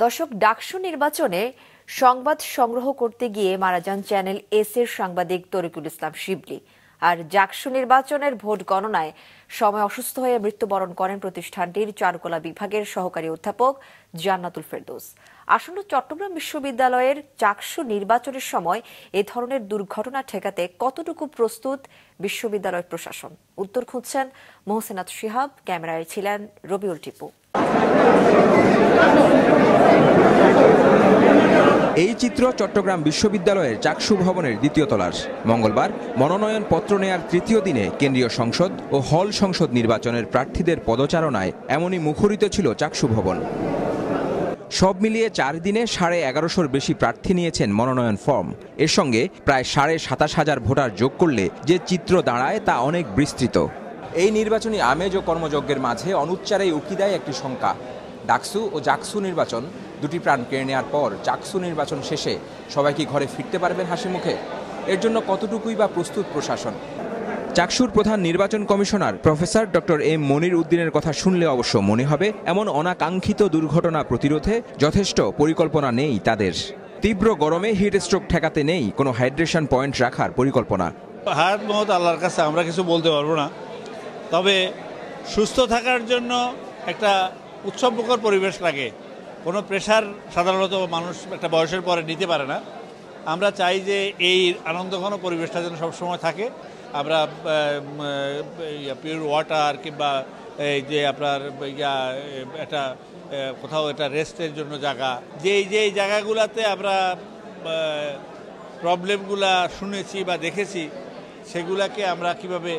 দর্শক, ডাকসু নির্বাচনে সংবাদ সংগ্রহ করতে গিয়ে মারা যান চ্যানেল এস এর সাংবাদিক তরিকুল ইসলাম শিবলি। আর ডাকসু নির্বাচনের ভোট গণনায় সময় অসুস্থ হয়ে মৃত্যুবরণ করেন প্রতিষ্ঠানটির চারুকলা বিভাগের সহকারী অধ্যাপক জান্নাতুল ফেরদৌস। আসন্ন চট্টগ্রাম বিশ্ববিদ্যালয়ের ডাকসু নির্বাচনের সময় এ ধরনের দুর্ঘটনা ঠেকাতে কতটুকু প্রস্তুত বিশ্ববিদ্যালয় প্রশাসন? উত্তর খুঁজছেন মোহসেনাত শিহাব। ক্যামেরায় ছিলেন রবিউল টিপু। এই চিত্র চট্টগ্রাম বিশ্ববিদ্যালয়ের চাকসু ভবনের দ্বিতীয় তলার। মঙ্গলবার মনোনয়ন পত্র নেয়ার তৃতীয় দিনে কেন্দ্রীয় সংসদ ও হল সংসদ নির্বাচনের প্রার্থীদের পদচারণায় এমনই মুখরিত ছিল চাকসু ভবন। সব মিলিয়ে 4 দিনে 1150-র বেশি প্রার্থী নিয়েছেন মনোনয়ন ফর্ম। এর সঙ্গে প্রায় 27,500 ভোটার যোগ করলে যে চিত্র দাঁড়ায় তা অনেক বিস্তৃত। এই নির্বাচনী আমেজ ও কর্মযজ্ঞের মাঝে অনুচ্চারেই উকি দেয় একটি শঙ্কা। ডাকসু ও জাকসু নির্বাচন দুটি প্রাণ কেড়ে নেওয়ার পর চাকসু নির্বাচন শেষে সবাই কি ঘরে ফিরতে পারবেন হাসি মুখে? এর জন্য কতটুকুই বা প্রস্তুত প্রশাসন? চাকসুর প্রধান নির্বাচন কমিশনার প্রফেসর ডক্টর এম মনির উদ্দিনের কথা শুনলে অবশ্য মনে হবে এমন অনাকাঙ্ক্ষিত দুর্ঘটনা প্রতিরোধে যথেষ্ট পরিকল্পনা নেই তাদের। তীব্র গরমে হিট স্ট্রোক ঠেকাতে নেই কোনো হাইড্রেশন পয়েন্ট রাখার পরিকল্পনা। হায়াত মহত আল্লাহর কাছে আমরা কিছু বলতে পারবো না, তবে সুস্থ থাকার জন্য একটা উৎসবমুখর পরিবেশ লাগে। কোনো প্রেশার সাধারণত মানুষ একটা বয়সের পরে নিতে পারে না। আমরা চাই যে এই আনন্দঘন পরিবেশটা যেন সবসময় থাকে। আমরা পিওর ওয়াটার কিংবা এই যে আপনার একটা কোথাও একটা রেস্টের জন্য জায়গা, যেই জায়গাগুলোতে আমরা প্রবলেমগুলা শুনেছি বা দেখেছি সেগুলাকে আমরা কিভাবে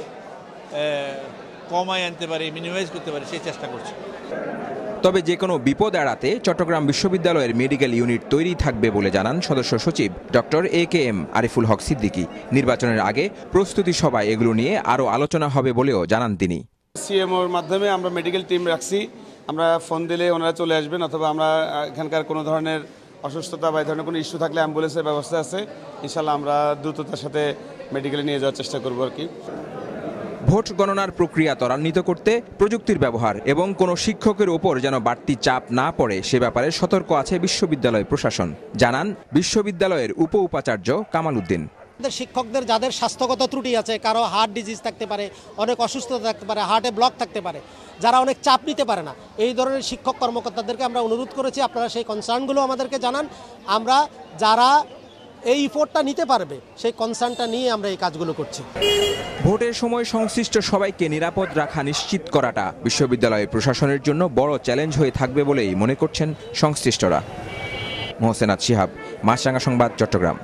কমায় আনতে পারি, মিনিমাইজ করতে পারি সেই চেষ্টা করছি। তবে যে কোনো বিপদ এড়াতে চট্টগ্রাম বিশ্ববিদ্যালয়ের মেডিকেল ইউনিট তৈরি থাকবে বলে জানান সদস্য সচিব ডক্টর AKM আরিফুল হক সিদ্দিকী। নির্বাচনের আগে প্রস্তুতি সভায় এগুলো নিয়ে আরও আলোচনা হবে বলেও জানান তিনি। CMOর মাধ্যমে আমরা মেডিকেল টিম রাখছি, আমরা ফোন দিলে ওনারা চলে আসবেন, অথবা আমরা এখানকার কোনো ধরনের অসুস্থতা বা এই ধরনের কোনো ইস্যু থাকলে অ্যাম্বুলেন্সের ব্যবস্থা আছে। ইনশাল্লাহ আমরা দ্রুততার সাথে মেডিকেলে নিয়ে যাওয়ার চেষ্টা করবো আর কি। ভোট গণনার প্রক্রিয়া ত্বরান্বিত করতে প্রযুক্তির ব্যবহার এবং কোনো শিক্ষকের ওপর যেন বাড়তি চাপ না পড়ে সে ব্যাপারে সতর্ক আছে বিশ্ববিদ্যালয় প্রশাসন, জানান বিশ্ববিদ্যালয়ের উপাচার্য কামাল উদ্দিন। শিক্ষকদের যাদের স্বাস্থ্যগত ত্রুটি আছে, কারো হার্ট ডিজিজ থাকতে পারে, অনেক অসুস্থতা থাকতে পারে, হার্টে ব্লক থাকতে পারে, যারা অনেক চাপ নিতে পারে না, এই ধরনের শিক্ষক কর্মকর্তাদেরকে আমরা অনুরোধ করেছি আপনারা সেই কনসার্নগুলো আমাদেরকে জানান। আমরা যারা এই ইফোর্টটা নিতে পারবে সেই কনসার্নটা নিয়ে আমরা এই কাজগুলো করছি। ভোটের সময় সংশ্লিষ্ট সবাইকে নিরাপদ রাখা নিশ্চিত করাটা বিশ্ববিদ্যালয় প্রশাসনের জন্য বড় চ্যালেঞ্জ হয়ে থাকবে বলেই মনে করছেন সংশ্লিষ্টরা। মোহসেনাত শিহাব, মাছরাঙা সংবাদ, চট্টগ্রাম।